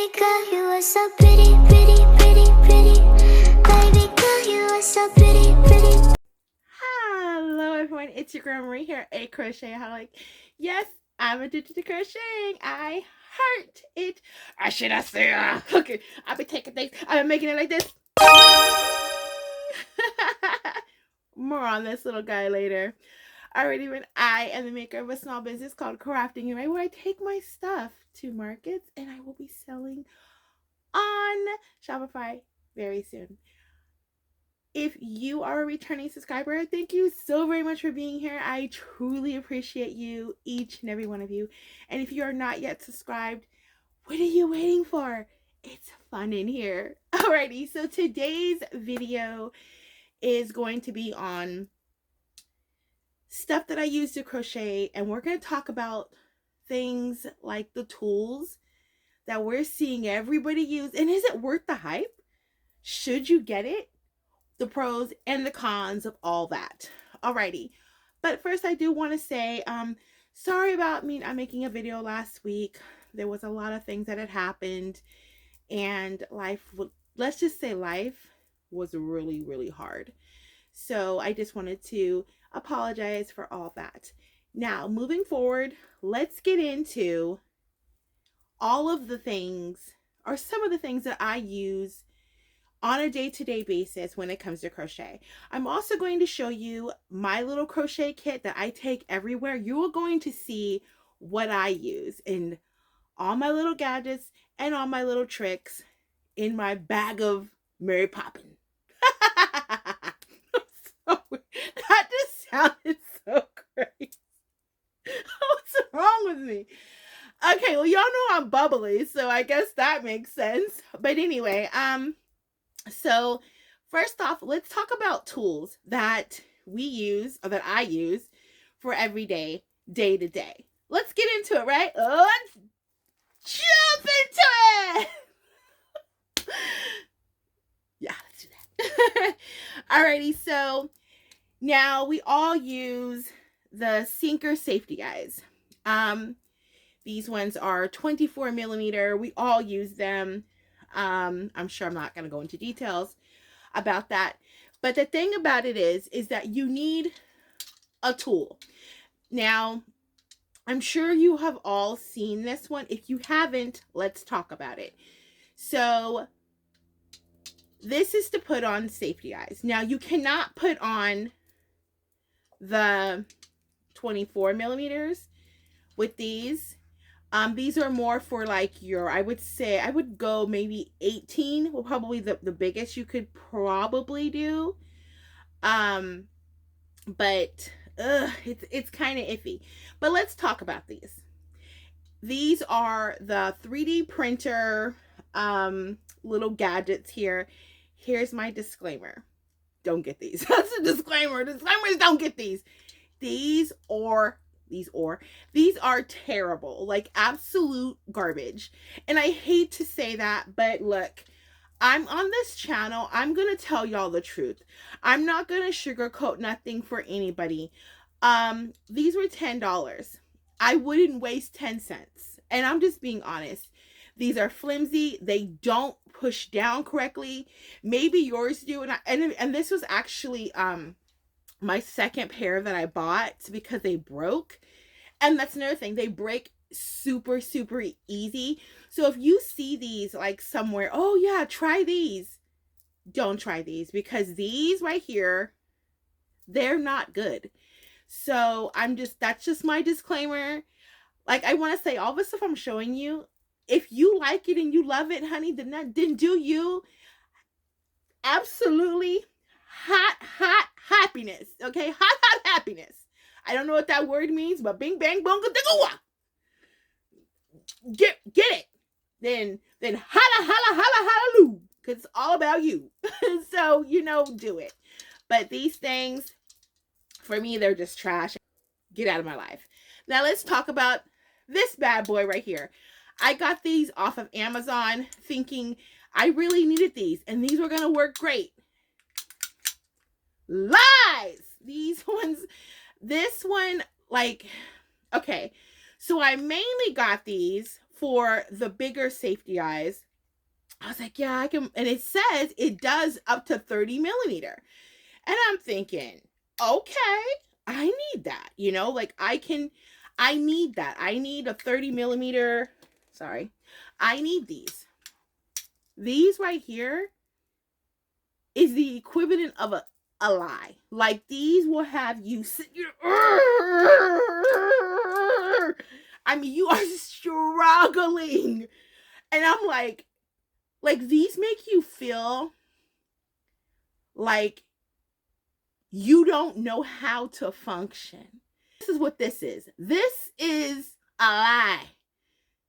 Baby girl, you are so pretty, pretty, pretty, pretty. Baby girl, you are so pretty, pretty. Hello everyone, it's your girl Marie here, a crochetaholic. Yes, I'm addicted to crocheting. I heart it. I should I say, okay, I've been taking things, I've been making it like this. More on this little guy later. Alrighty, when I am the maker of a small business called Crafting Away, where I take my stuff to markets and I will be selling on Shopify very soon. If you are a returning subscriber, thank you so very much for being here. I truly appreciate you, each and every one of you. And if you are not yet subscribed, what are you waiting for? It's fun in here. Alrighty, so today's video is going to be on stuff that I use to crochet, and we're going to talk about things like the tools that we're seeing everybody use. And is it worth the hype? Should you get it? The pros and the cons of all that. Alrighty, but first I do want to say sorry about me not making a video last week. There was a lot of things that had happened, and let's just say life was really hard. So I just wanted to apologize for all that. Now, moving forward, let's get into all of the things, or some of the things that I use on a day-to-day basis when it comes to crochet. I'm also going to show you my little crochet kit that I take everywhere. You are going to see what I use in all my little gadgets and all my little tricks in my bag of Mary Poppins. That just sounded so great. What's wrong with me? Okay, well, y'all know I'm bubbly, so I guess that makes sense. But anyway, so first off, let's talk about tools that we use, or that I use for everyday, day to day. Let's get into it, right? Let's jump into it. Yeah, let's do that. Alrighty, so now we all use the Sinker safety guys. These ones are 24 millimeter. We all use them. I'm sure I'm not going to go into details about that. But the thing about it is that you need a tool. Now, I'm sure you have all seen this one. If you haven't, let's talk about it. So this is to put on safety eyes. Now, you cannot put on the 24 millimeters with these. These are more for like your, I would say, I would go maybe 18, well, probably the biggest you could probably do. But it's kind of iffy. But let's talk about these. These are the 3D printer little gadgets here. Here's my disclaimer. Don't get these. That's a disclaimer. Disclaimers, don't get these. These are terrible, like absolute garbage. And I hate to say that, but look, I'm on this channel. I'm going to tell y'all the truth. I'm not going to sugarcoat nothing for anybody. These were $10. I wouldn't waste 10 cents. And I'm just being honest. These are flimsy. They don't push down correctly. Maybe yours do. And this was actually my second pair that I bought because they broke. And that's another thing. They break super easy. So if you see these like somewhere, oh yeah, try these. Don't try these, because these right here, they're not good. So that's just my disclaimer. Like, I want to say, all the stuff I'm showing you, if you like it and you love it, honey, then do you. Absolutely hot happiness. Okay, hot happiness. I don't know what that word means, but bing bang boom get it. Then holla hallelujah, because it's all about you. So do it. But these things, for me, they're just trash. Get out of my life. Now let's talk about this bad boy right here. I got these off of Amazon thinking I really needed these and these were gonna work great. Lies! These ones, this one, like, okay, so I mainly got these for the bigger safety eyes. I was like, yeah, I can. And it says it does up to 30 millimeter. And I'm thinking, okay, I need that. You know, like I need that. I need a 30 millimeter. Sorry. I need these. These right here is the equivalent of a lie. Like these will have you sit your. I mean, you are struggling. And I'm like these make you feel like you don't know how to function. This is what this is. This is a lie.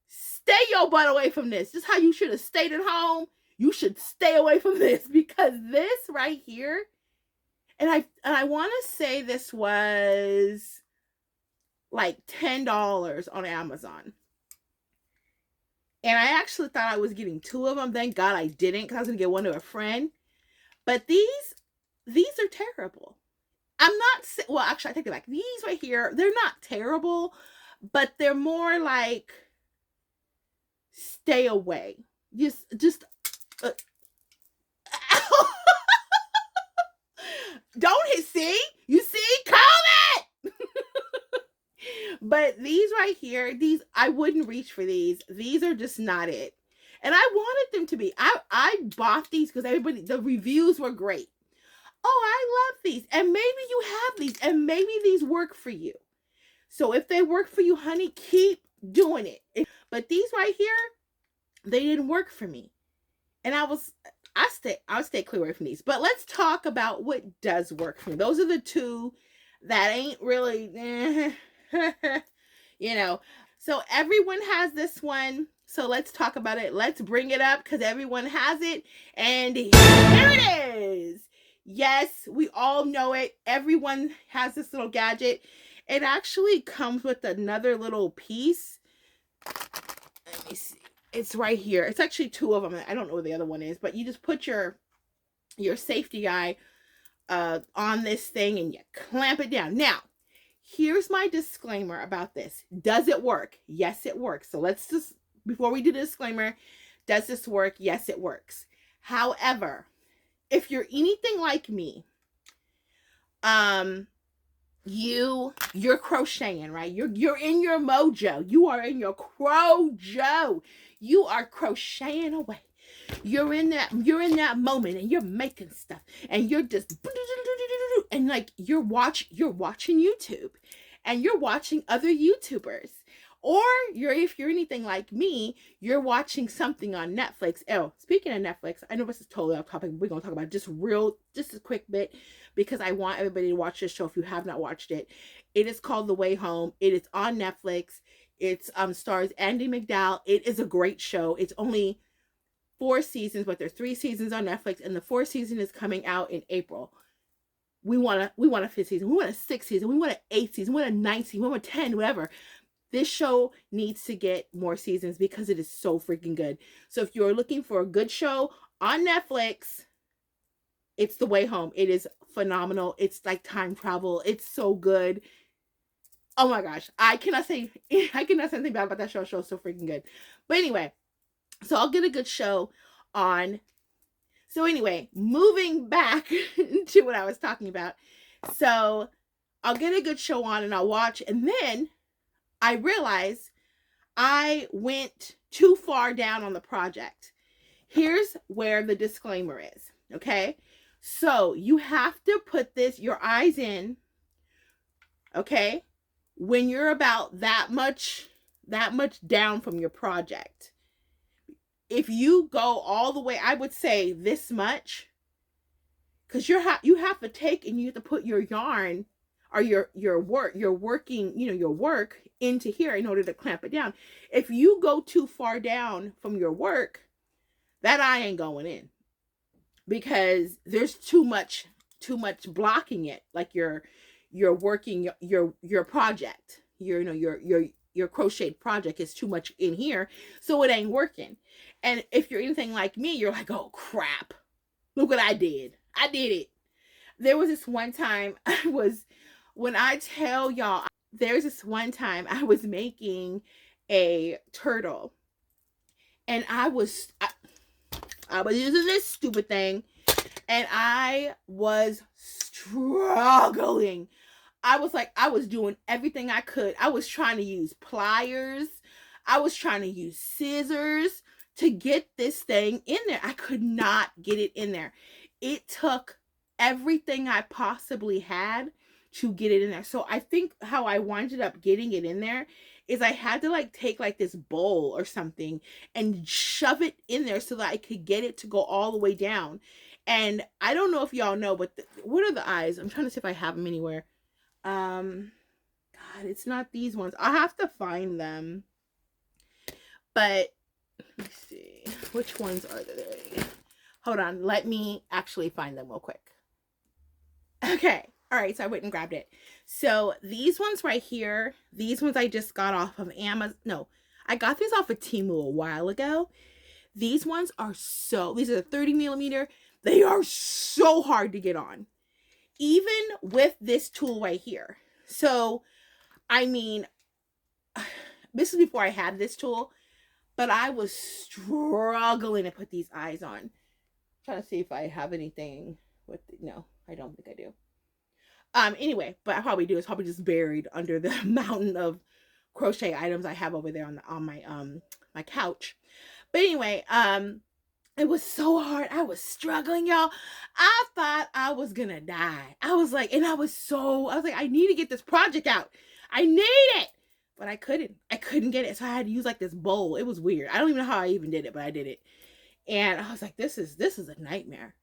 Stay your butt away from this. This is how you should have stayed at home. You should stay away from this, because this right here, and I want to say this was like $10 on Amazon. And I actually thought I was getting 2 of them. Thank God I didn't, because I was going to get one to a friend. But these are terrible. I'm not, well, actually, I take it back. These right here, they're not terrible, but they're more like, stay away. Just don't hit, see? You see? Call it! But these right here, these, I wouldn't reach for these. These are just not it. And I wanted them to be. I bought these because everybody, the reviews were great. Oh, I love these. And maybe you have these. And maybe these work for you. So if they work for you, honey, keep doing it. But these right here, they didn't work for me. And I stay clear away from these. But let's talk about what does work for me. Those are the 2 that ain't really, you know. So everyone has this one. So let's talk about it. Let's bring it up because everyone has it. And here it is. Yes, we all know it. Everyone has this little gadget. It actually comes with another little piece. Let me see. It's right here. It's actually 2 of them. I don't know where the other one is, but you just put your safety eye on this thing and you clamp it down. Now, here's my disclaimer about this. Does it work? Yes, it works. So let's just, before we do the disclaimer, does this work? Yes, it works. However, if you're anything like me, you're crocheting, right? You're in your mojo. You are in your crojo. You are crocheting away. You're in that moment and you're making stuff and you're just, and like you're watching YouTube and you're watching other YouTubers. Or if you're anything like me, you're watching something on Netflix. Oh, speaking of Netflix, I know this is totally off topic. We're going to talk about just a quick bit because I want everybody to watch this show if you have not watched it. It is called The Way Home. It is on Netflix. It stars Andy McDowell. It is a great show. It's only 4 seasons, but there's 3 seasons on Netflix, and the 4th season is coming out in April. We want a 5th season. We want a 6th season. We want an 8th season. We want a 9th season. We want a 10, whatever. This show needs to get more seasons because it is so freaking good. So if you're looking for a good show on Netflix, it's The Way Home. It is phenomenal. It's like time travel. It's so good. Oh my gosh. I cannot say anything bad about that show. The show is so freaking good. But anyway, so I'll get a good show on. So anyway, moving back to what I was talking about. So I'll get a good show on and I'll watch, and then I realized I went too far down on the project. Here's where the disclaimer is, okay? So you have to put your eyes in, okay? When you're about that much down from your project. If you go all the way, I would say this much, because you have to take and you have to put your yarn or your work into here in order to clamp it down. If you go too far down from your work, that eye ain't going in because there's too much blocking it. Like you're working your project, your crochet project is too much in here, so it ain't working. And if you're anything like me, you're like, oh crap, look what I did it. There was this one time when I tell y'all, there's this one time I was making a turtle, And I was using this stupid thing, and I was struggling. I was like, I was doing everything I could. I was trying to use pliers. I was trying to use scissors to get this thing in there. I could not get it in there. It took everything I possibly had to get it in there. So I think how I winded up getting it in there is I had to like take like this bowl or something and shove it in there so that I could get it to go all the way down. And I don't know if y'all know, but what are the eyes? I'm trying to see if I have them anywhere. God, it's not these ones. I'll have to find them. But let me see. Which ones are they? Hold on. Let me actually find them real quick. Okay. All right. So I went and grabbed it. So these ones right here, these ones I just got off of Amazon. No, I got these off of Temu a while ago. These ones are these are 30 millimeter. They are so hard to get on. Even with this tool right here. So, I mean, this is before I had this tool, but I was struggling to put these eyes on. I'm trying to see if I have anything with, no, I don't think I do. Anyway, but I probably do. It's probably just buried under the mountain of crochet items I have over there on my my couch. But anyway, it was so hard. I was struggling, y'all. I thought I was gonna die. I was like, I need to get this project out. I need it. But I couldn't get it. So I had to use like this bowl. It was weird. I don't even know how I even did it, but I did it. And I was like, this is a nightmare.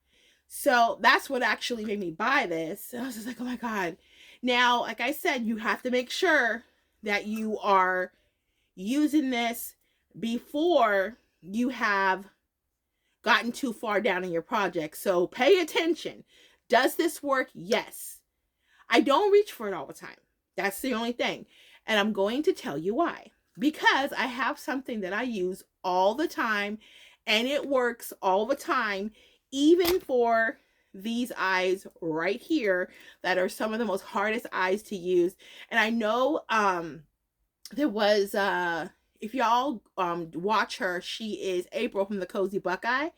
So that's what actually made me buy this. And I was just like, oh my God. Now, like I said, you have to make sure that you are using this before you have gotten too far down in your project. So pay attention. Does this work? Yes. I don't reach for it all the time. That's the only thing. And I'm going to tell you why. Because I have something that I use all the time and it works all the time, even for these eyes right here that are some of the most hardest eyes to use. And I know there was if y'all watch her, she is April from the Cozy Buckeye.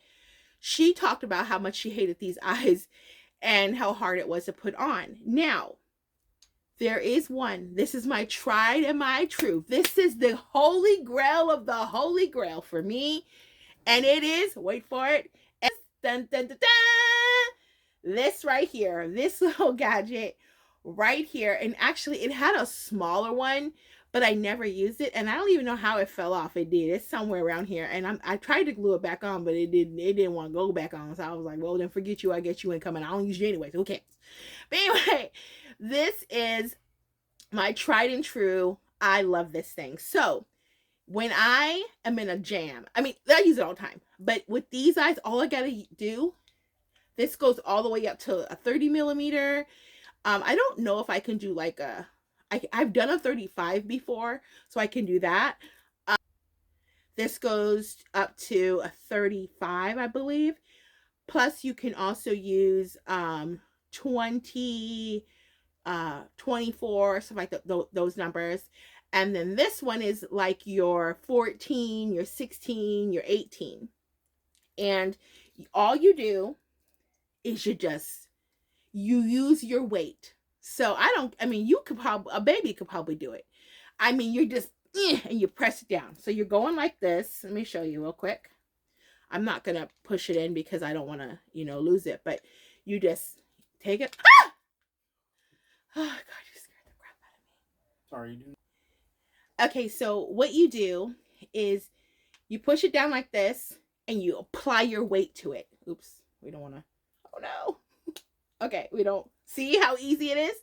She talked about how much she hated these eyes and how hard it was to put on. Now, there is one. This is my tried and my true. This is the holy grail of the holy grail for me. And it is, wait for it, dun, dun, dun, dun, this right here. This little gadget right here. And actually, it had a smaller one, but I never used it, and I don't even know how it fell off. It did. It's somewhere around here, and I tried to glue it back on, but it didn't want to go back on. So I was like, well, then forget you. I guess you ain't coming. I don't use you anyway. So who cares? But anyway, this is my tried and true. I love this thing. So when I am in a jam, I mean, I use it all the time, but with these eyes, all I gotta do, this goes all the way up to a 30 millimeter. I don't know if I can do like I've done a 35 before, so I can do that. This goes up to a 35, I believe. Plus, you can also use 20, 24, something like those numbers. And then this one is like your 14, your 16, your 18. And all you do is you use your weight. So you could probably, a baby could probably do it. I mean, you're just, and you press it down. So you're going like this. Let me show you real quick. I'm not going to push it in because I don't want to, lose it. But you just take it. Ah! Oh, God, you scared the crap out of me. Sorry, dude. Okay, so what you do is you push it down like this and you apply your weight to it. Oops, we don't want to. Oh, no. Okay, we don't. See how easy it is?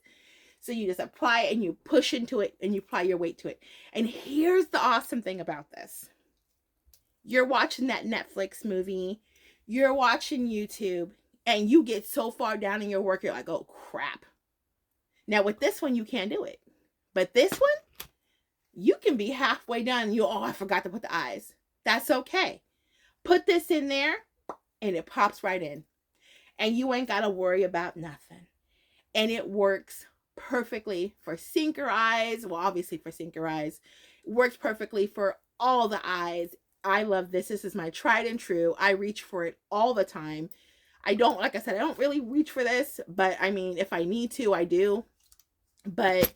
So you just apply it and you push into it and you apply your weight to it. And here's the awesome thing about this. You're watching that Netflix movie. You're watching YouTube. And you get so far down in your work, you're like, oh, crap. Now, with this one, you can't do it. But this one, you can be halfway done. I forgot to put the eyes. That's okay. Put this in there and it pops right in. And you ain't got to worry about nothing. And it works perfectly for sinker eyes. Well, obviously for sinker eyes. It works perfectly for all the eyes. I love this. This is my tried and true. I reach for it all the time. I don't, like I said, I don't really reach for this, but I mean, if I need to, I do. But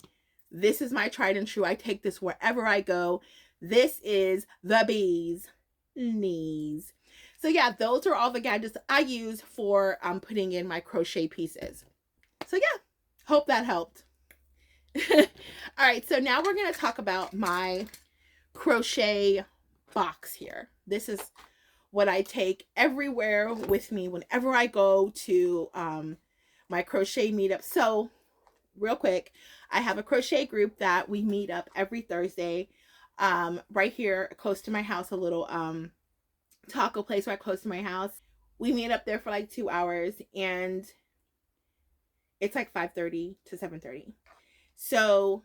this is my tried and true. I take this wherever I go. This is the bee's knees. So yeah, those are all the gadgets I use for putting in my crochet pieces. So yeah, hope that helped. All right, so now we're going to talk about my crochet box here. This is what I take everywhere with me whenever I go to my crochet meetup. So real quick, I have a crochet group that we meet up every Thursday right here close to my house, a little taco place right close to my house. We meet up there for like 2 hours, and it's like 5:30 to 7:30. So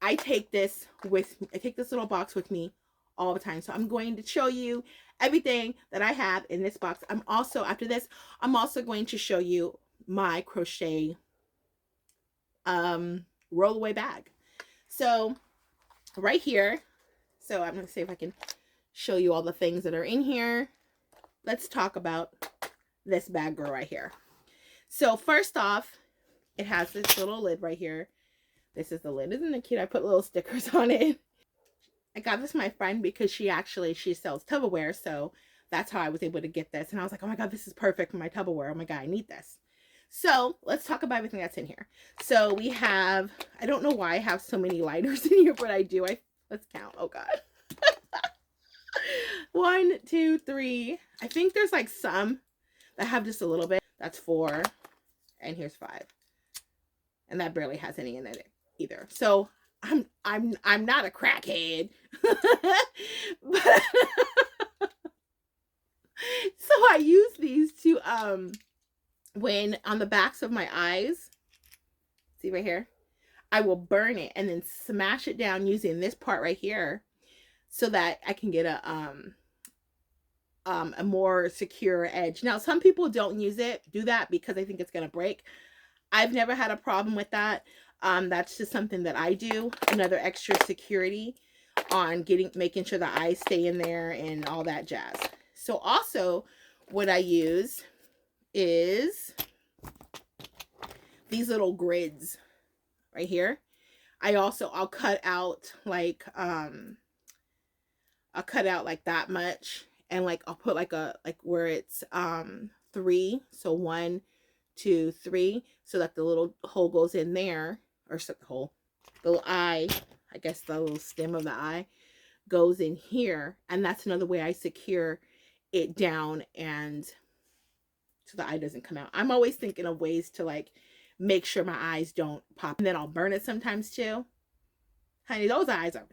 I take this little box with me all the time. So I'm going to show you everything that I have in this box. After this, I'm also going to show you my crochet rollaway bag. So right here, so I'm going to see if I can show you all the things that are in here. Let's talk about this bag girl right here. So first off, it has this little lid right here. This is the lid. Isn't it cute? I put little stickers on it. I got this from my friend because she sells Tupperware, so that's how I was able to get this. And I was like, oh my god, this is perfect for my Tupperware. Oh my god, I need this. So let's talk about everything that's in here. So we have, I don't know why I have so many lighters in here, but I do. Let's count. Oh god. 1, 2, 3. I think there's like some that have just a little bit. That's 4. And here's 5. And that barely has any in it either. So I'm not a crackhead. But so I use these to when on the backs of my eyes, see right here, I will burn it and then smash it down using this part right here so that I can get a more secure edge. Now, some people don't do that because they think it's going to break. I've never had a problem with that. That's just something that I do. Another extra security on making sure the eyes stay in there and all that jazz. So also what I use is these little grids right here. I'll cut out like that much, and like I'll put like where it's 3, so 1, 2, 3, so that the little hole goes in there, or the hole, the little eye, I guess the little stem of the eye goes in here, and that's another way I secure it down and so the eye doesn't come out. I'm always thinking of ways to like make sure my eyes don't pop, and then I'll burn it sometimes too. Honey, those eyes are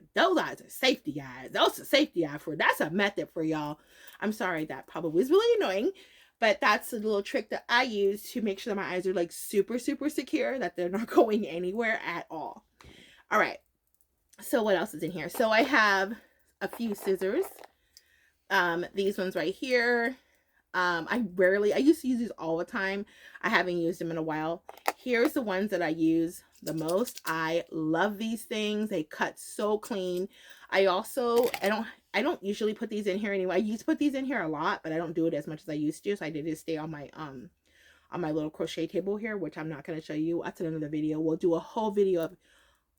safety eyes. Those are safety eyes that's a method for y'all. I'm sorry, that probably is really annoying, but that's a little trick that I use to make sure that my eyes are like super, super secure, that they're not going anywhere at all. All right. So what else is in here? So I have a few scissors. These ones right here. I used to use these all the time. I haven't used them in a while. Here's the ones that I use the most. I love these things. They cut so clean. I don't usually put these in here anyway. I used to put these in here a lot, but I don't do it as much as I used to. So I did just stay on my little crochet table here, which I'm not going to show you. That's another video. We'll do a whole video of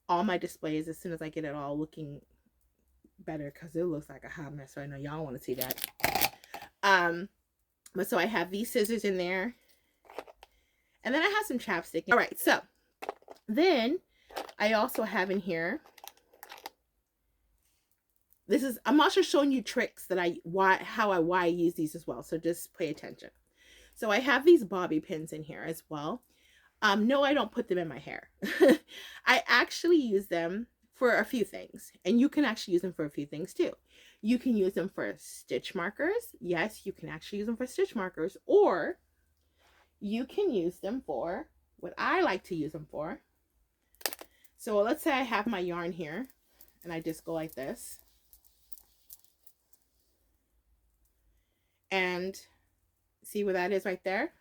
all my displays as soon as I get it all looking better, because it looks like a hot mess right now. Y'all want to see that. But so I have these scissors in there, and then I have some chapstick. All right, so then I also have in here, I'm also showing you tricks that why I use these as well, so just pay attention. So I have these bobby pins in here as well. No, I don't put them in my hair. I actually use them for a few things, and you can actually use them for a few things too. You can use them for stitch markers. Yes, you can actually use them for stitch markers, or you can use them for what I like to use them for. So let's say I have my yarn here, and I just go like this. And see where that is right there?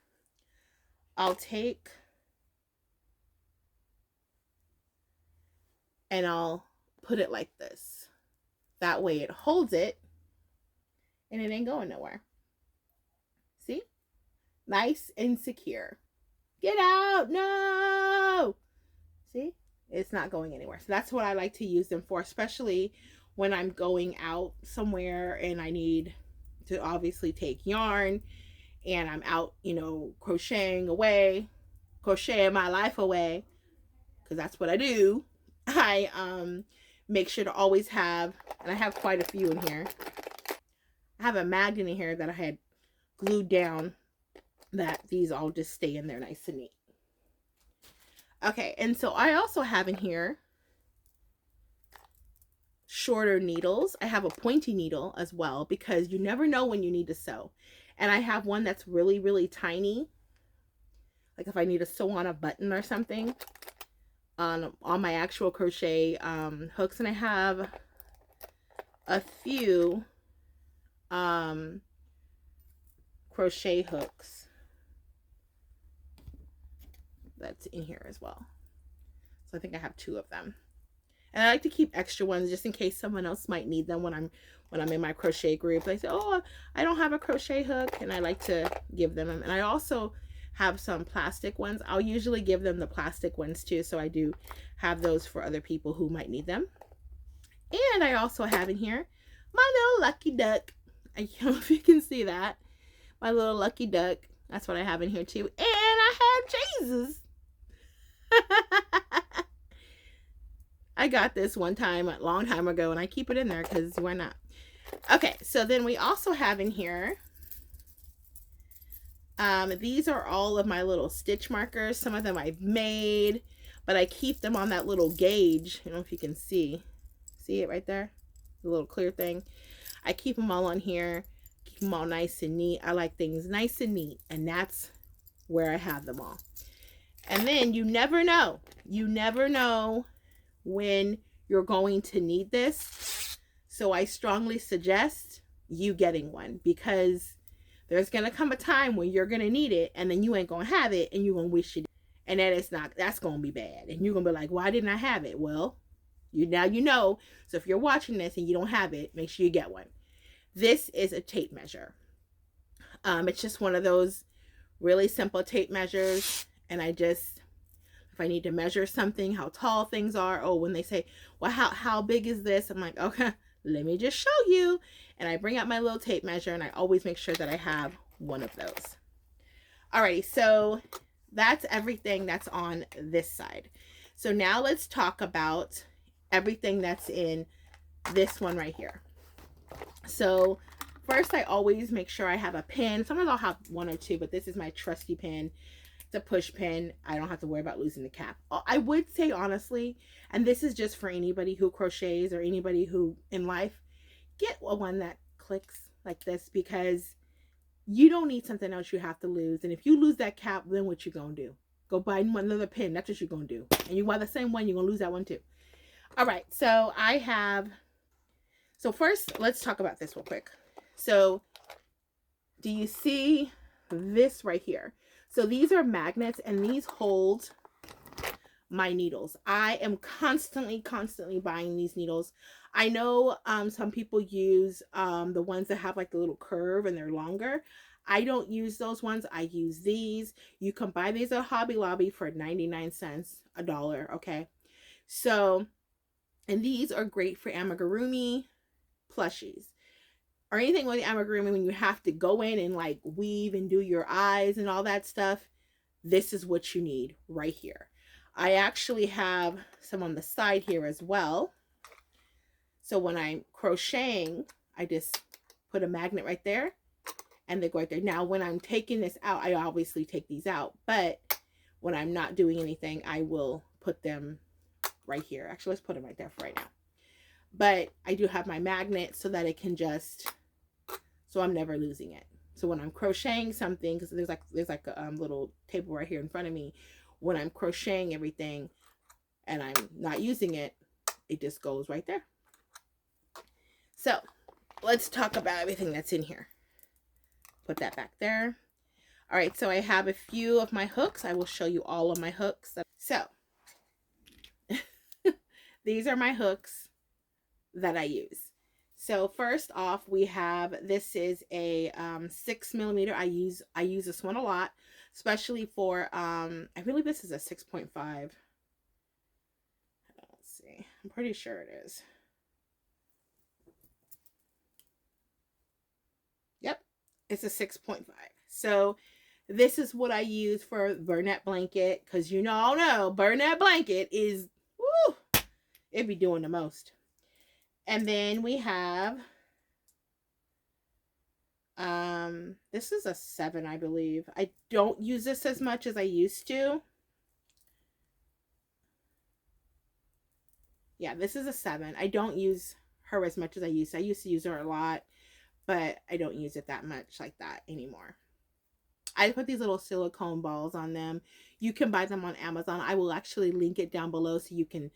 I'll take and I'll put it like this. That way it holds it, and it ain't going nowhere. See? Nice and secure. Get out! No! See? It's not going anywhere. So that's what I like to use them for, especially when I'm going out somewhere and I need to obviously take yarn and I'm out, you know, crocheting my life away, because that's what I do. I make sure to always have, and I have quite a few in here. I have a magnet in here that I had glued down that these all just stay in there nice and neat. Okay, and so I also have in here shorter needles. I have a pointy needle as well, because you never know when you need to sew. And I have one that's really, really tiny. Like if I need to sew on a button or something on my actual crochet hooks. And I have a few crochet hooks that's in here as well. So I think I have 2 of them. And I like to keep extra ones just in case someone else might need them when I'm in my crochet group. They say, "Oh, I don't have a crochet hook," and I like to give them. And I also have some plastic ones. I'll usually give them the plastic ones too, so I do have those for other people who might need them. And I also have in here my little lucky duck. I don't know if you can see that. My little lucky duck. That's what I have in here too. And I have Jesus. I got this one time, a long time ago, and I keep it in there because why not? Okay, so then we also have in here, these are all of my little stitch markers. Some of them I've made, but I keep them on that little gauge. I don't know if you can see it right there, the little clear thing. I keep them all on here, keep them all nice and neat. I like things nice and neat, and that's where I have them all. And then you never know when you're going to need this. So I strongly suggest you getting one, because there's going to come a time when you're going to need it, and then you ain't going to have it, and you're going to wish you did. And that's going to be bad. And you're going to be like, why didn't I have it? Well, now you know. So if you're watching this and you don't have it, make sure you get one. This is a tape measure. It's just one of those really simple tape measures. And if I need to measure something, how tall things are. Oh, when they say, well, how big is this? I'm like, okay, let me just show you. And I bring out my little tape measure, and I always make sure that I have one of those. Alrighty, so that's everything that's on this side. So now let's talk about everything that's in this one right here. So first, I always make sure I have a pin. Sometimes I'll have 1 or 2, but this is my trusty pin. It's a push pin. I don't have to worry about losing the cap. I would say honestly, and this is just for anybody who crochets or anybody who in life, get one that clicks like this, because you don't need something else you have to lose. And if you lose that cap, then what you gonna do? Go buy another pin. That's what you're gonna do. And you buy the same one, you're gonna lose that one too. All right, so so first let's talk about this real quick. So do you see this right here? So these are magnets, and these hold my needles. I am constantly buying these needles. I know some people use the ones that have like the little curve and they're longer. I don't use those ones. I use these. You can buy these at Hobby Lobby for 99 cents, $1, okay? So, and these are great for amigurumi plushies, or anything with the amigurumi when you have to go in and like weave and do your eyes and all that stuff. This is what you need right here. I actually have some on the side here as well. So when I'm crocheting, I just put a magnet right there, and they go right there. Now, when I'm taking this out, I obviously take these out, but when I'm not doing anything, I will put them right here. Actually, let's put them right there for right now. But I do have my magnet so that it can just, so I'm never losing it. So when I'm crocheting something, because there's like a little table right here in front of me, when I'm crocheting everything and I'm not using it, it just goes right there. So let's talk about everything that's in here. Put that back there. All right, so I have a few of my hooks. I will show you all of my hooks. So these are my hooks that I use. So first off, we have, this is a 6 millimeter. I use this one a lot, especially for I believe this is a 6.5. Let's see, I'm pretty sure it is. Yep, it's a 6.5. So this is what I use for Burnett blanket, because you all know Burnett blanket is, woo, it be doing the most. And then we have this is a 7, I believe. I don't use this as much as I used to. Yeah, this is a 7. I don't use her as much as I used to. I used to use her a lot, but I don't use it that much like that anymore. I put these little silicone balls on them. You can buy them on Amazon. I will actually link it down below so you can,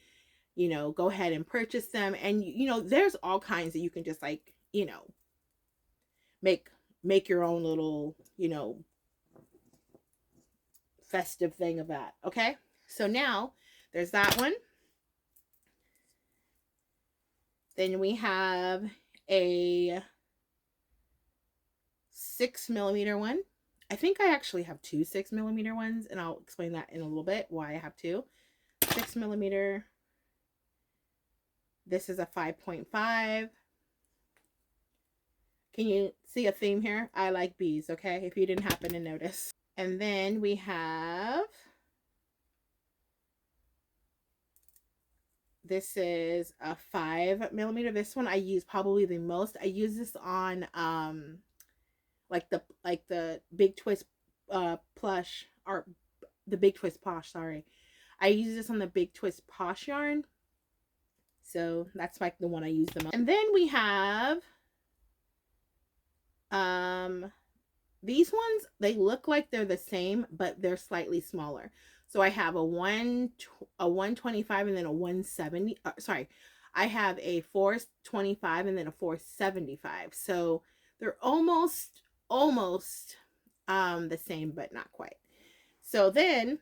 you know, go ahead and purchase them. And, you know, there's all kinds that you can just, like, you know, make your own little, you know, festive thing of that. Okay, so now there's that one. Then we have a 6 millimeter one. I think I actually have two 6 millimeter ones, and I'll explain that in a little bit why I have two. 6 millimeter. This is a 5.5. Can you see a theme here? I like bees, okay? If you didn't happen to notice. And then we have, this is a 5 millimeter. This one I use probably the most. I use this on like the Big Twist plush, or the Big Twist Posh, sorry. I use this on the Big Twist Posh yarn. So that's like the one I use the most. And then we have these ones, they look like they're the same, but they're slightly smaller. So I have a 125 and then a 170. Sorry, I have a 425 and then a 475. So they're almost the same, but not quite. So then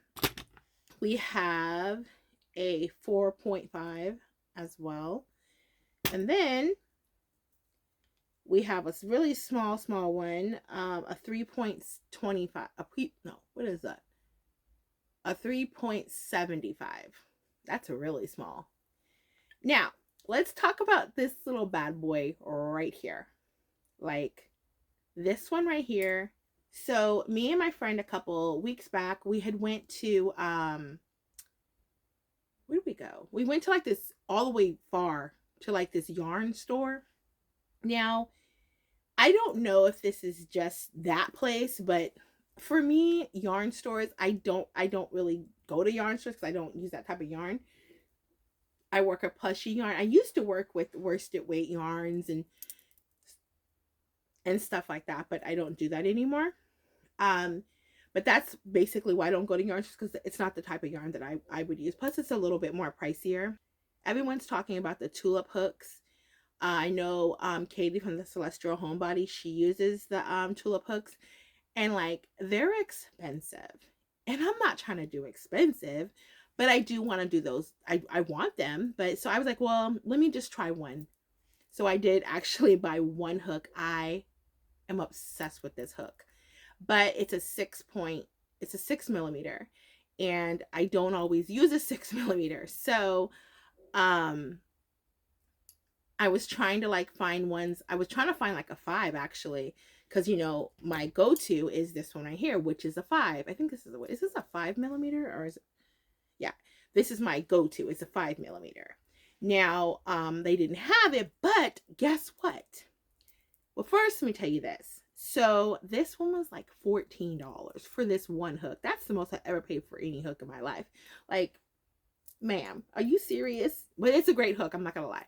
we have a 4.5 as well. And then we have a really small one, a 3.25, what is that? A 3.75. That's a really small. Now, let's talk about this little bad boy right here. Like this one right here. So me and my friend a couple weeks back, we had went to, where did we go? We went to like this, all the way far to like this yarn store. Now, I don't know if this is just that place, but for me, yarn stores, I don't really go to yarn stores because I don't use that type of yarn. I work a plushy yarn. I used to work with worsted weight yarns and stuff like that, but I don't do that anymore. But that's basically why I don't go to yarn stores, because it's not the type of yarn that I would use. Plus, it's a little bit more pricier. Everyone's talking about the tulip hooks. I know Katie from the Celestial Homebody, she uses the tulip hooks, and like they're expensive. And I'm not trying to do expensive, but I do want to do those. I want them, but so I was like, well, let me just try one. So I did actually buy one hook. I am obsessed with this hook, but it's a 6 millimeter, and I don't always use a 6 millimeter. So I was trying to like find ones. I was trying to find like a 5 actually, because you know my go-to is this one right here, which is a 5. I think this is this a 5 millimeter, or is it? Yeah, this is my go-to. It's a 5 millimeter. Now they didn't have it, but guess what? Well, first let me tell you this. So this one was like $14 for this one hook. That's the most I ever paid for any hook in my life. Like, ma'am, are you serious? But it's a great hook, I'm not gonna lie.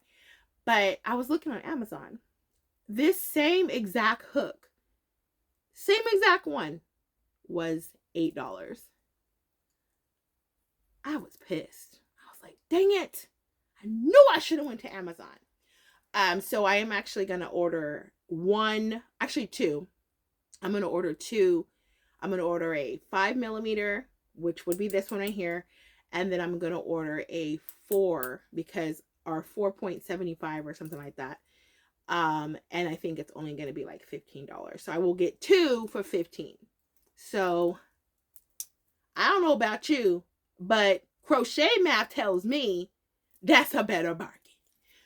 But I was looking on Amazon. This same exact hook, same exact one, was $8. I was pissed. I was like, dang it. I knew I should have went to Amazon. So I am actually going to order two. I'm going to order two. I'm going to order a 5 millimeter, which would be this one right here. And then I'm going to order a 4, because, or 4.75 or something like that. And I think it's only going to be like $15. So I will get 2 for $15. So I don't know about you, but crochet math tells me that's a better bargain.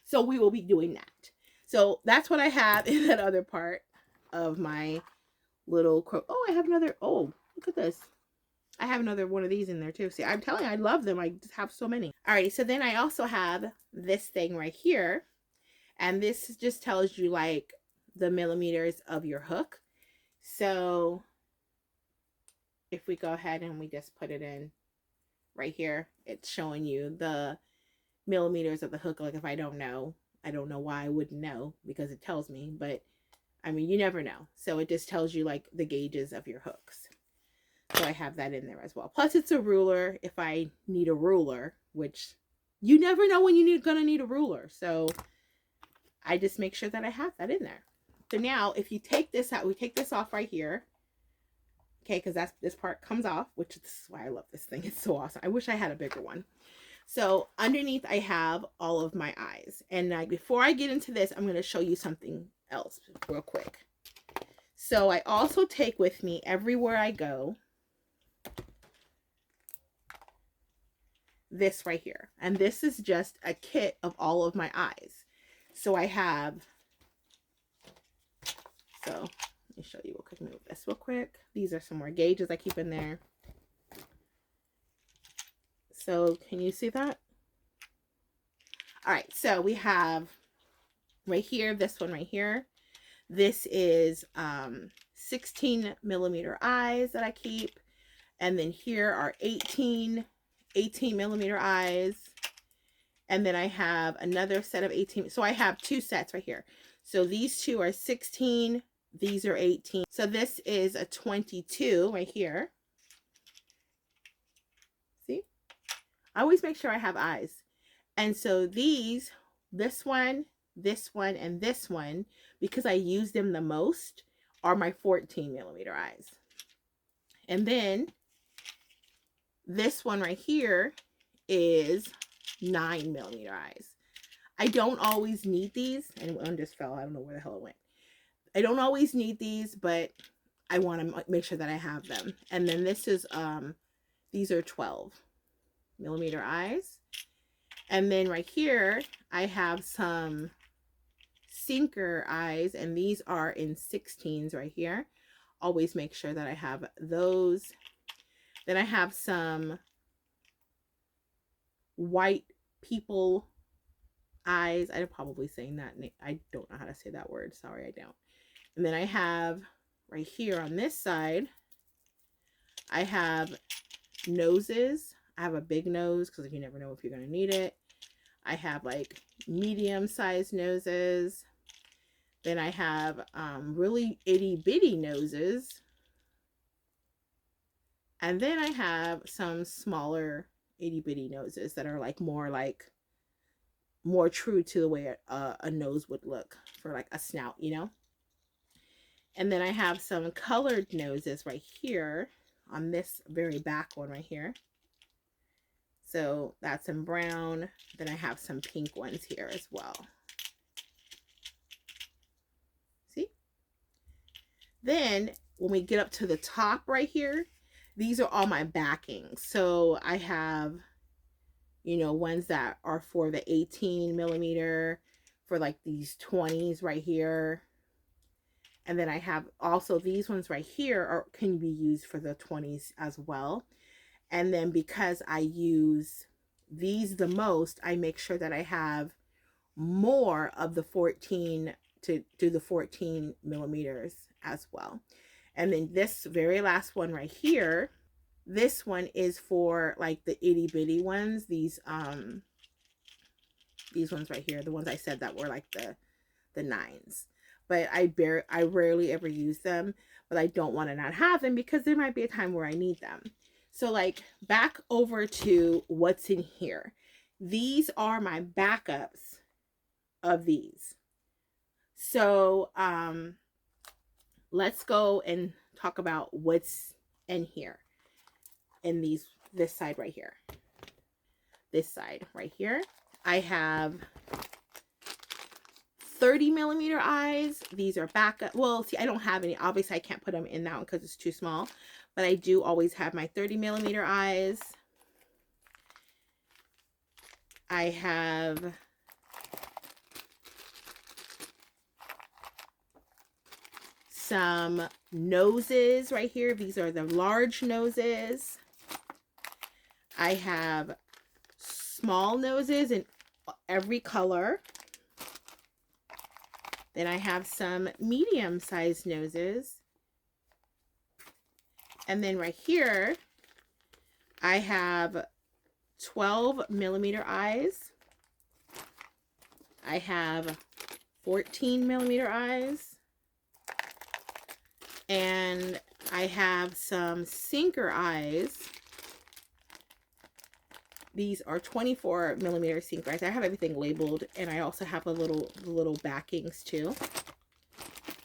So we will be doing that. So that's what I have in that other part of my little oh, I have another. Oh, look at this. I have another one of these in there too. See, I'm telling you, I love them. I just have so many. Alrighty, so then I also have this thing right here. And this just tells you like the millimeters of your hook. So if we go ahead and we just put it in right here, it's showing you the millimeters of the hook. Like if I don't know why I wouldn't know, because it tells me, but I mean, you never know. So it just tells you like the gauges of your hooks. So I have that in there as well. Plus it's a ruler if I need a ruler, which you never know when you're gonna need a ruler. So I just make sure that I have that in there. So now if you take this out, we take this off right here. Okay, because this part comes off, which is why I love this thing. It's so awesome. I wish I had a bigger one. So underneath I have all of my eyes. And before I get into this, I'm going to show you something else real quick. So I also take with me everywhere I go this right here. And this is just a kit of all of my eyes. So I have, so let me show you real quick, move this real quick. These are some more gauges I keep in there. So can you see that? All right, so we have right here, this one right here. This is 16 millimeter eyes that I keep. And then here are 18 millimeter eyes. And then I have another set of 18. So I have 2 sets right here. So these 2 are 16. These are 18. So this is a 22 right here. See? I always make sure I have eyes. And so these, this one, and this one, because I use them the most, are my 14 millimeter eyes. And then this one right here is 9 millimeter eyes. I don't always need these. And one just fell. I don't know where the hell it went. I don't always need these, but I want to make sure that I have them. And then this is, these are 12 millimeter eyes. And then right here, I have some sinker eyes, and these are in 16s right here. Always make sure that I have those. Then I have some white people eyes. I'm probably saying that. I don't know how to say that word. Sorry, I don't. And then I have right here on this side, I have noses. I have a big nose because you never know if you're going to need it. I have like medium-sized noses. Then I have really itty-bitty noses. And then I have some smaller itty-bitty noses that are like more true to the way a nose would look for like a snout, you know? And then I have some colored noses right here on this very back one right here. So that's in brown. Then I have some pink ones here as well. See? Then when we get up to the top right here, these are all my backings. So I have, you know, ones that are for the 18 millimeter, for like these 20s right here. And then I have also these ones right here can be used for the 20s as well. And then because I use these the most, I make sure that I have more of the 14 to do the 14 millimeters as well. And then this very last one right here, this one is for like the itty bitty ones. These ones right here, the ones I said that were like the 9s. But I rarely ever use them, but I don't want to not have them because there might be a time where I need them. So like back over to what's in here. These are my backups of these. So let's go and talk about what's in here. In this side right here. This side right here. I have 30 millimeter eyes. These are backup. Well, see, I don't have any. Obviously, I can't put them in that one because it's too small. But I do always have my 30 millimeter eyes. I have some noses right here. These are the large noses. I have small noses in every color. Then I have some medium-sized noses. And then right here, I have 12 millimeter eyes. I have 14 millimeter eyes. And I have some sinker eyes. These are 24 millimeter sinker eyes. I have everything labeled, and I also have a little backings too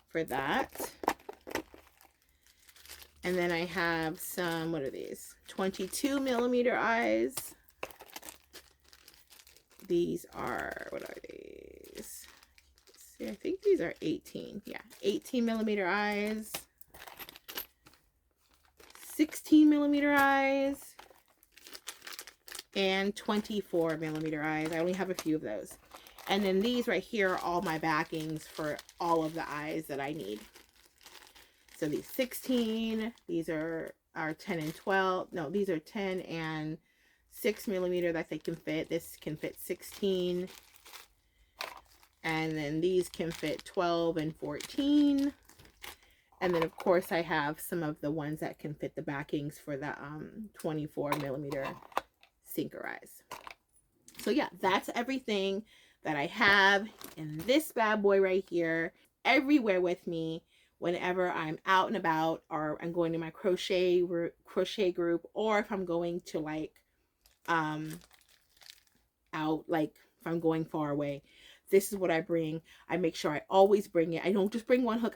for that. And then I have some, what are these? 22 millimeter eyes. These are, what are these? Let's see, I think these are 18. Yeah, 18 millimeter eyes. 16 millimeter eyes. And 24 millimeter eyes. I only have a few of those. And then these right here are all my backings for all of the eyes that I need. So these 16, these are 10 and 12. No, these are 10 and 6 millimeter that they can fit. This can fit 16. And then these can fit 12 and 14. And then of course I have some of the ones that can fit the backings for the 24 millimeter sinker eyes. So yeah, that's everything that I have in this bad boy right here, everywhere with me whenever I'm out and about, or I'm going to my crochet group, or if I'm going to like out, like if I'm going far away. This is what I bring. I make sure I always bring it. I don't just bring one hook.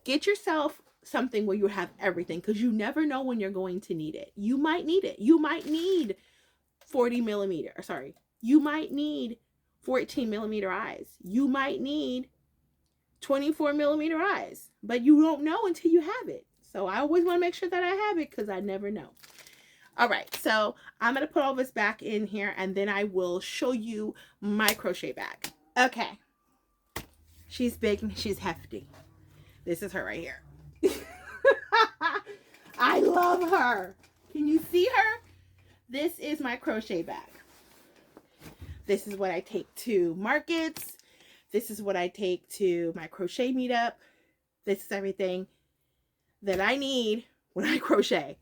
Get yourself something where you have everything, because you never know when you're going to need it. You might need it. You might need 40 millimeter, sorry, you might need 14 millimeter eyes. You might need 24 millimeter eyes, but you don't know until you have it. So I always want to make sure that I have it, because I never know. All right, so I'm going to put all this back in here, and then I will show you my crochet bag. Okay. She's big and she's hefty. This is her right here. I love her. Can you see her? This is my crochet bag. This is what I take to markets. This is what I take to my crochet meetup. This is everything that I need when I crochet.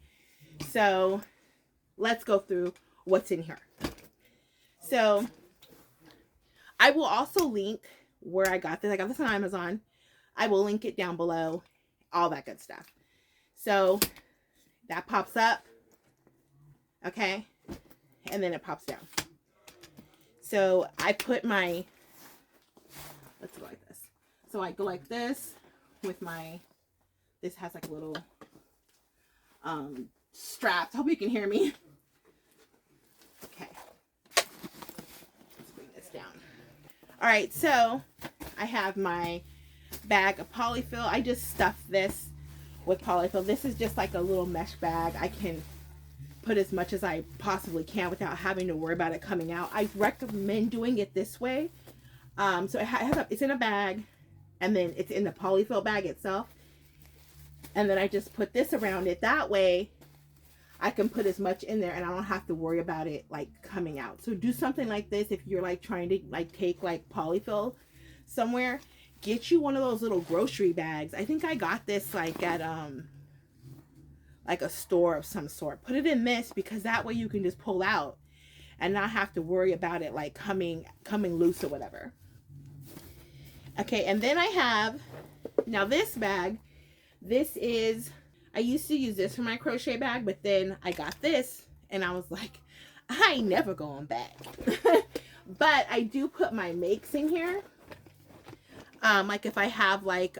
So let's go through what's in here. So I will also link where I got this. I got this on Amazon. I will link it down below, all that good stuff. So that pops up. Okay, and then it pops down. So I put my, let's go like this. So I go like this with my, this has like a little straps. I hope you can hear me. Okay, let's bring this down. All right, so I have my bag of polyfill. I just stuffed this with polyfill. This is just like a little mesh bag. I can put as much as I possibly can without having to worry about it coming out. I recommend doing it this way. So it's in a bag, and then it's in the polyfill bag itself. And then I just put this around it. That way I can put as much in there and I don't have to worry about it like coming out. So do something like this if you're like trying to like take like polyfill somewhere. Get you one of those little grocery bags. I think I got this like at like a store of some sort. Put it in this, because that way you can just pull out and not have to worry about it like coming loose or whatever. Okay, and then I have, now this bag, this is, I used to use this for my crochet bag, but then I got this and I was like, I ain't never going back. But I do put my makes in here. Like if I have like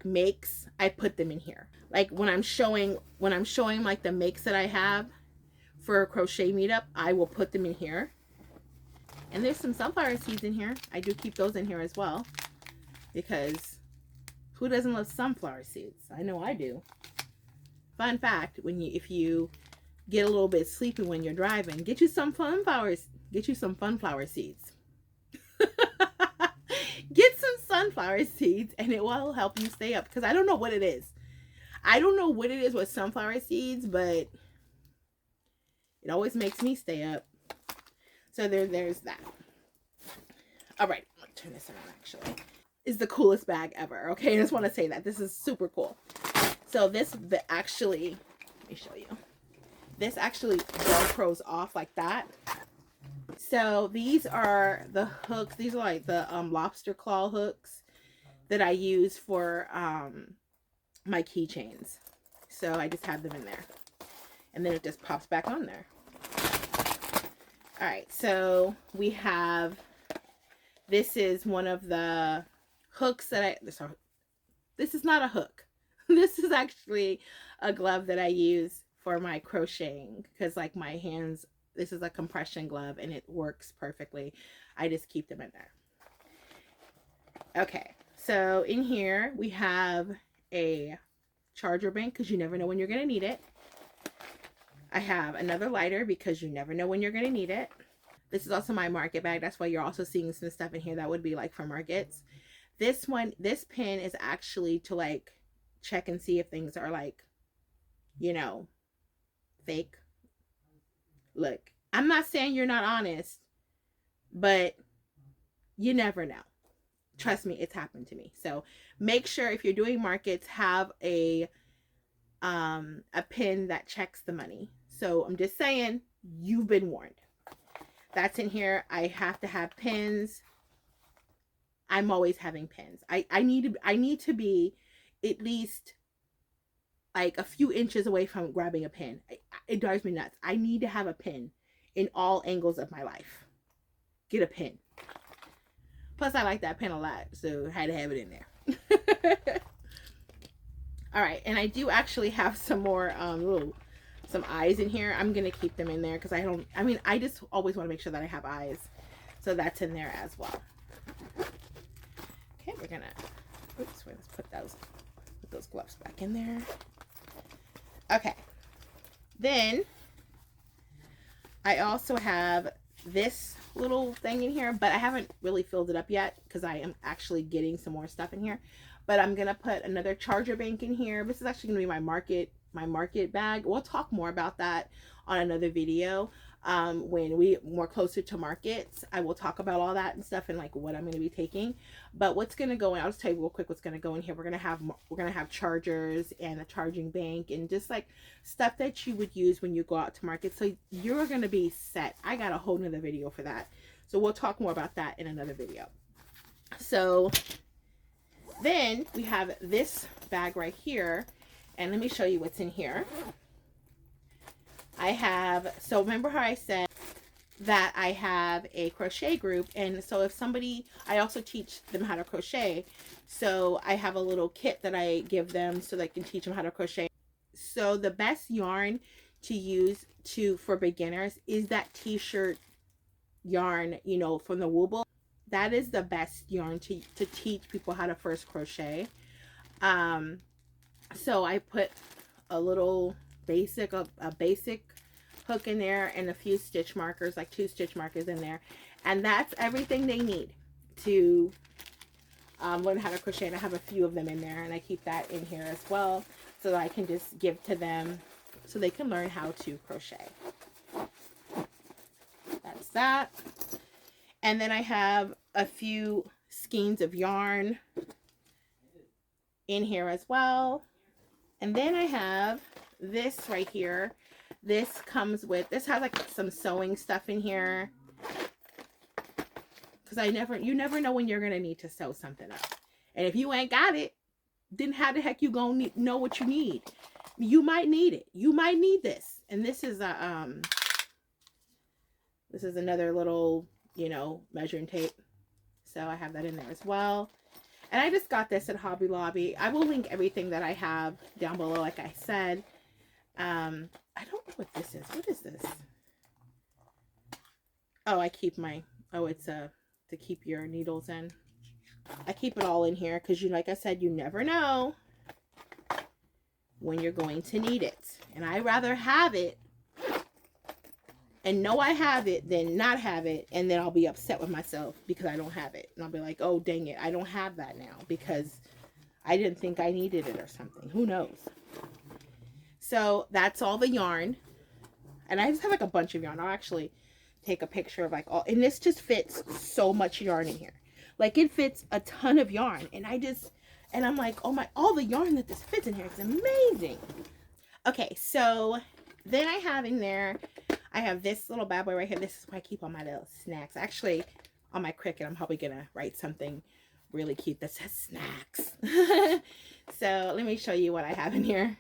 makes, I put them in here. Like when I'm showing like the makes that I have for a crochet meetup, I will put them in here. And there's some sunflower seeds in here. I do keep those in here as well, because who doesn't love sunflower seeds? I know I do. Fun fact, if you get a little bit sleepy when you're driving, get you some sunflower seeds. Get some sunflower seeds and it will help you stay up, because I don't know what it is. I don't know what it is with sunflower seeds, but it always makes me stay up. So there's that. All right, I'm gonna turn this around. Actually, is the coolest bag ever. Okay, I just want to say that this is super cool. So actually, let me show you. This actually velcros off like that. So these are the hooks. These are like the lobster claw hooks that I use for my keychains. So I just have them in there, and then it just pops back on there. All right, so we have, this is one of the hooks that this is not a hook. This is actually a glove that I use for my crocheting, because like my hands, this is a compression glove and it works perfectly. I just keep them in there. Okay, so in here we have a charger bank, because you never know when you're going to need it. I have another lighter, because you never know when you're going to need it. This is also my market bag. That's why you're also seeing some stuff in here that would be like for markets. This pin is actually to like check and see if things are like, you know, fake. Look, I'm not saying you're not honest, but you never know. Trust me, it's happened to me. So make sure if you're doing markets, have a pin that checks the money. So I'm just saying, you've been warned. That's in here. I have to have pins. I'm always having pins. I need to be at least like a few inches away from grabbing a pin. It drives me nuts. I need to have a pin in all angles of my life. Get a pin. Plus, I like that pin a lot, so I had to have it in there. All right, and I do actually have some more some eyes in here. I'm gonna keep them in there because I just always want to make sure that I have eyes, so that's in there as well. Okay, we're gonna let's put those gloves back in there. Okay, then I also have this little thing in here, but I haven't really filled it up yet because I am actually getting some more stuff in here. But I'm gonna put another charger bank in here. This is actually gonna be my market bag. We'll talk more about that on another video. When we more closer to markets, I will talk about all that and stuff and like what I'm going to be taking. But what's going to go in, I'll just tell you real quick what's going to go in here. We're going to have chargers and a charging bank and just like stuff that you would use when you go out to market. So you're going to be set. I got a whole nother video for that. So we'll talk more about that in another video. So then we have this bag right here, and let me show you what's in here. So remember how I said that I have a crochet group, and so if somebody, I also teach them how to crochet, so I have a little kit that I give them so they can teach them how to crochet. So the best yarn to use for beginners is that t-shirt yarn, you know, from the Wooble. That is the best yarn to teach people how to first crochet. So I put a little basic hook in there and a few stitch markers, like 2 stitch markers in there, and that's everything they need to learn how to crochet. And I have a few of them in there, and I keep that in here as well so that I can just give to them so they can learn how to crochet. That's that. And then I have a few skeins of yarn in here as well. And then I have this right here. This has like some sewing stuff in here, because you never know when you're gonna need to sew something up, and if you ain't got it, then how the heck you gonna know what you need? You might need it. You might need this. And this is another little, you know, measuring tape, so I have that in there as well. And I just got this at Hobby Lobby. I will link everything that I have down below, like I said. I don't know what this is. What is this? Oh, I keep my Oh, it's to keep your needles in. I keep it all in here because you, like I said, you never know when you're going to need it. And I rather have it and know I have it than not have it, and then I'll be upset with myself because I don't have it. And I'll be like, oh, dang it, I don't have that now because I didn't think I needed it or something. Who knows? So that's all the yarn. And I just have like a bunch of yarn. I'll actually take a picture of like all, and this just fits so much yarn in here. Like it fits a ton of yarn. And I'm like, oh my, all the yarn that this fits in here is amazing. Okay, so then I have in there, I have this little bad boy right here. This is where I keep all my little snacks. Actually, on my Cricut, I'm probably going to write something really cute that says snacks. So let me show you what I have in here.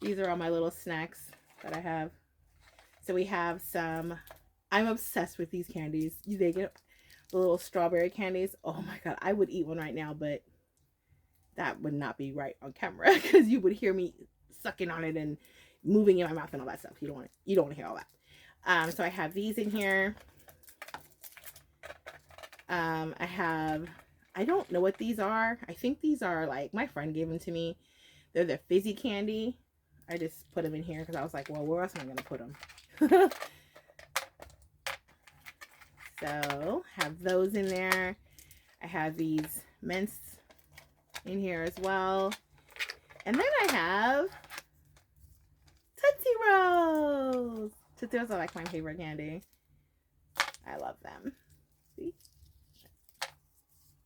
These are all my little snacks that I have. So we have some, I'm obsessed with these candies. They get the little strawberry candies. Oh my God, I would eat one right now, but that would not be right on camera because you would hear me sucking on it and moving in my mouth and all that stuff. You don't want to hear all that. So I have these in here. I don't know what these are. I think these are like, my friend gave them to me. They're the fizzy candy. I just put them in here because I was like, well, where else am I going to put them? So have those in there. I have these mints in here as well. And then I have Tootsie Rolls. Tootsie Rolls are like my favorite candy. I love them. See?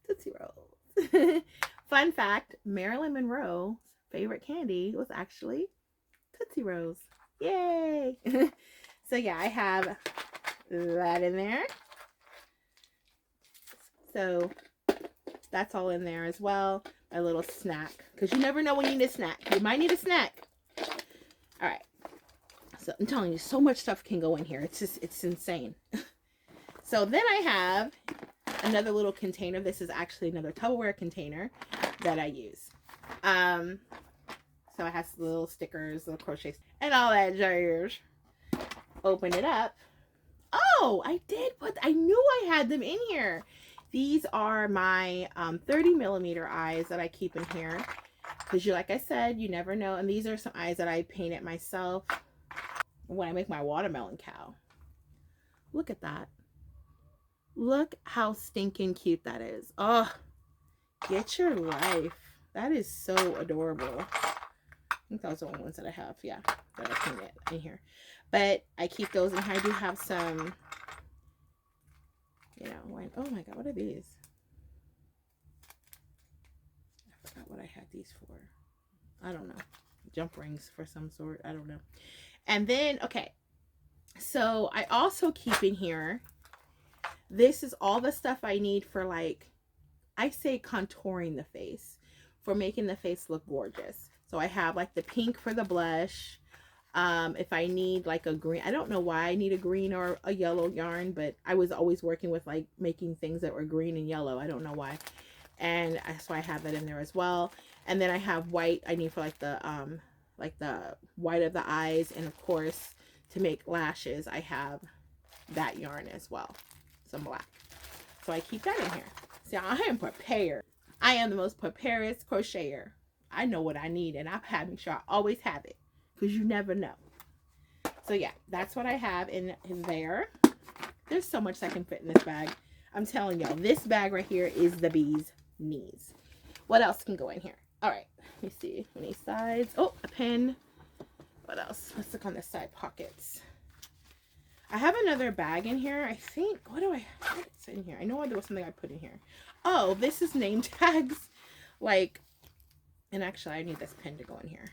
Tootsie Rolls. Fun fact, Marilyn Monroe's favorite candy was actually Tootsie Rolls. Yay! So yeah, I have that in there. So that's all in there as well. My little snack. Because you never know when you need a snack. You might need a snack. Alright. So I'm telling you, so much stuff can go in here. It's insane. So then I have another little container. This is actually another Tupperware container that I use. So it has little stickers, little crochets, and all that jazz. Open it up. Oh, I knew I had them in here. These are my 30 millimeter eyes that I keep in here. Because like I said, you never know. And these are some eyes that I painted myself when I make my watermelon cow. Look at that. Look how stinking cute that is. Oh, get your life. That is so adorable. I think those are the only ones that I have. Yeah, that I painted in here. But I keep those in here. I do have some, you know, oh my God, what are these? I forgot what I had these for. I don't know. Jump rings for some sort. I don't know. And then, okay. So I also keep in here, this is all the stuff I need for, like, I say contouring the face, for making the face look gorgeous. So I have like the pink for the blush. If I need like a green, I don't know why I need a green or a yellow yarn, but I was always working with like making things that were green and yellow. I don't know why. And so I have that in there as well. And then I have white I need for like the white of the eyes. And of course, to make lashes, I have that yarn as well, some black. So I keep that in here. See, I am prepared. I am the most prepared crocheter. I know what I need, and I've had to make sure I always have it, because you never know. So yeah, that's what I have in there. There's so much that can fit in this bag. I'm telling y'all, this bag right here is the bee's knees. What else can go in here? All right, let me see. Any sides? Oh, a pen. What else? Let's look on the side pockets. I have another bag in here. I think, what do I have? What's in here? I know there was something I put in here. Oh, this is name tags. Like, and actually I need this pen to go in here.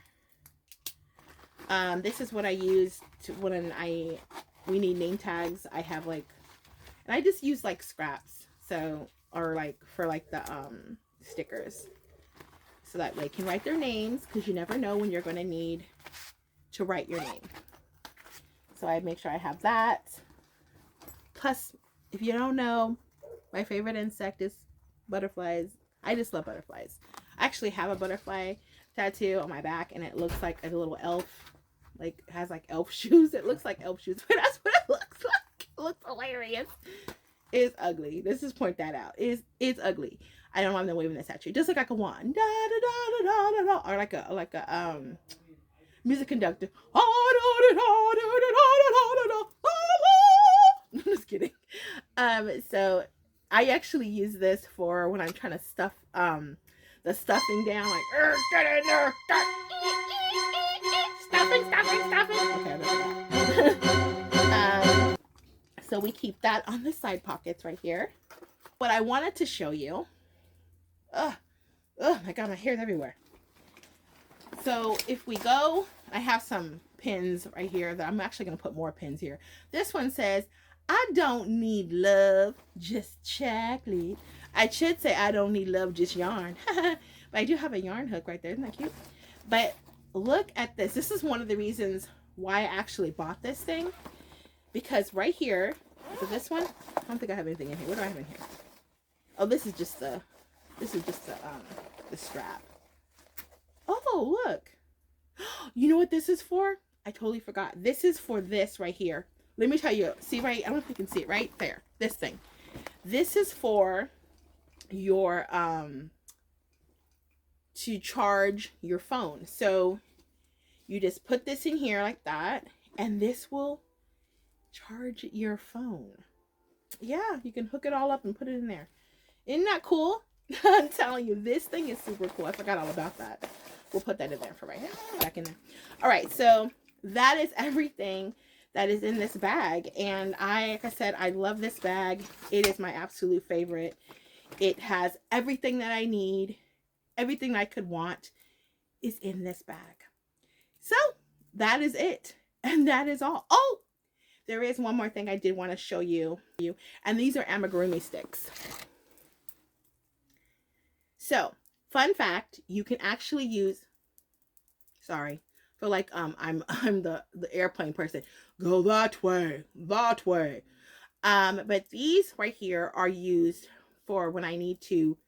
This is what I use to when we need name tags. I have like, and I just use like scraps. So, or like for like the stickers. So that they can write their names, because you never know when you're going to need to write your name. So I make sure I have that. Plus, if you don't know, my favorite insect is butterflies. I just love butterflies. I actually have a butterfly tattoo on my back, and it looks like a little elf. Like, it has like elf shoes. It looks like elf shoes, but that's what it looks like. It looks hilarious. It's ugly. Let's just point that out. It's ugly. I don't want them waving this at you. Just look like a wand. Da, da, da, da, da, da, or like a music conductor. I'm just kidding. So I actually use this for when I'm trying to stuff the stuffing down, like get in there, stuffing. Okay, so we keep that on the side pockets right here. What I wanted to show you, oh my god, my hair's everywhere. So if we go, I have some pins right here that I'm actually going to put more pins here. This one says, I don't need love, just chocolate. I should say I don't need love, just yarn. But I do have a yarn hook right there. Isn't that cute? But look at this. This is one of the reasons why I actually bought this thing. Because right here, so this one, I don't think I have anything in here. What do I have in here? Oh, this is just the strap. Oh, look. You know what this is for? I totally forgot. This is for this right here. Let me tell you. See right? I don't know if you can see it right there. This thing. This is for your to charge your phone. So you just put this in here like that, and this will charge your phone. Yeah, you can hook it all up and put it in there. Isn't that cool? I'm telling you, this thing is super cool. I forgot all about that. We'll put that in there for right now. Back in there. All right, so that is everything that is in this bag. And like I said, I love this bag. It is my absolute favorite. It has everything that I need. Everything I could want is in this bag. So that is it. And that is all. Oh, there is one more thing I did want to show you. And these are amigurumi sticks. So, fun fact, you can actually use, sorry, for like, I'm the airplane person. Go that way, that way. But these right here are used for when I need to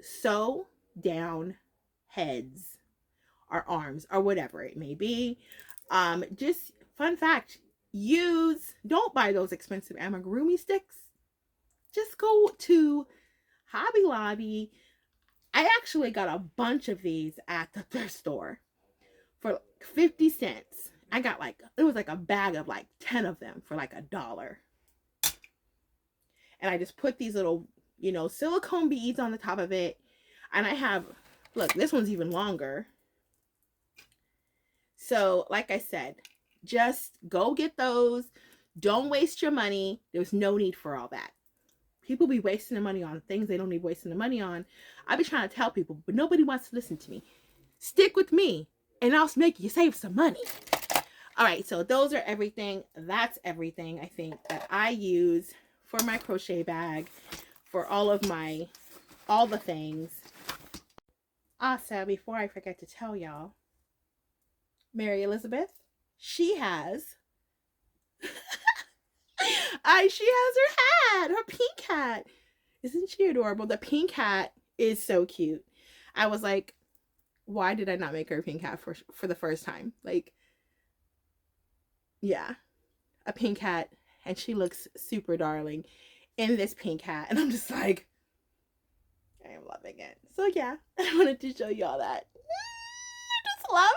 sew down heads or arms or whatever it may be. Just fun fact, don't buy those expensive amigurumi sticks. Just go to Hobby Lobby. I actually got a bunch of these at the thrift store for like 50 cents. I got it was like a bag of like 10 of them for like $1. And I just put these little, silicone beads on the top of it. And I have, look, this one's even longer. So like I said, just go get those. Don't waste your money. There's no need for all that. People be wasting their money on things they don't need wasting their money on. I be trying to tell people, but nobody wants to listen to me. Stick with me, and I'll make you save some money. All right, so those are everything. That's everything I think that I use for my crochet bag, for all the things. Also, before I forget to tell y'all, Mary Elizabeth, she has she has her hat, her pink hat. Isn't she adorable? The pink hat is so cute. I was like, why did I not make her a pink hat for the first time? Like, yeah, a pink hat, and she looks super darling in this pink hat, and I'm just like, I am loving it. So yeah, I wanted to show y'all that. I just love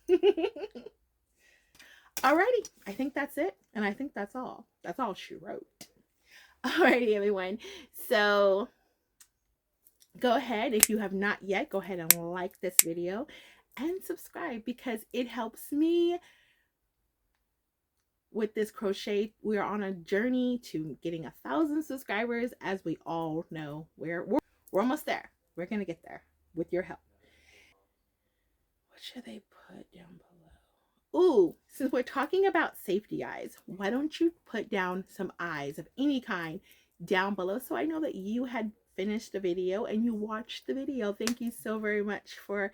her. Alrighty, I think that's it, and I think that's all. That's all she wrote. Alrighty, everyone. So go ahead, if you have not yet, go ahead and like this video and subscribe, because it helps me with this crochet. We are on a journey to getting 1,000 subscribers. As we all know, we're almost there. We're gonna get there with your help. What should they put down below? Ooh, since we're talking about safety eyes, why don't you put down some eyes of any kind down below, so I know that you had finished the video and you watched the video. Thank you so very much for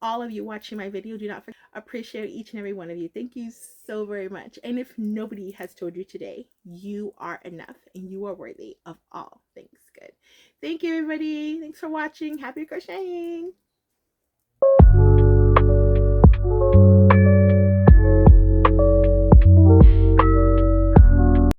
all of you watching my video. Do not forget, appreciate each and every one of you. Thank you so very much. And if nobody has told you today, you are enough and you are worthy of all things good. Thank you, everybody. Thanks for watching. Happy crocheting.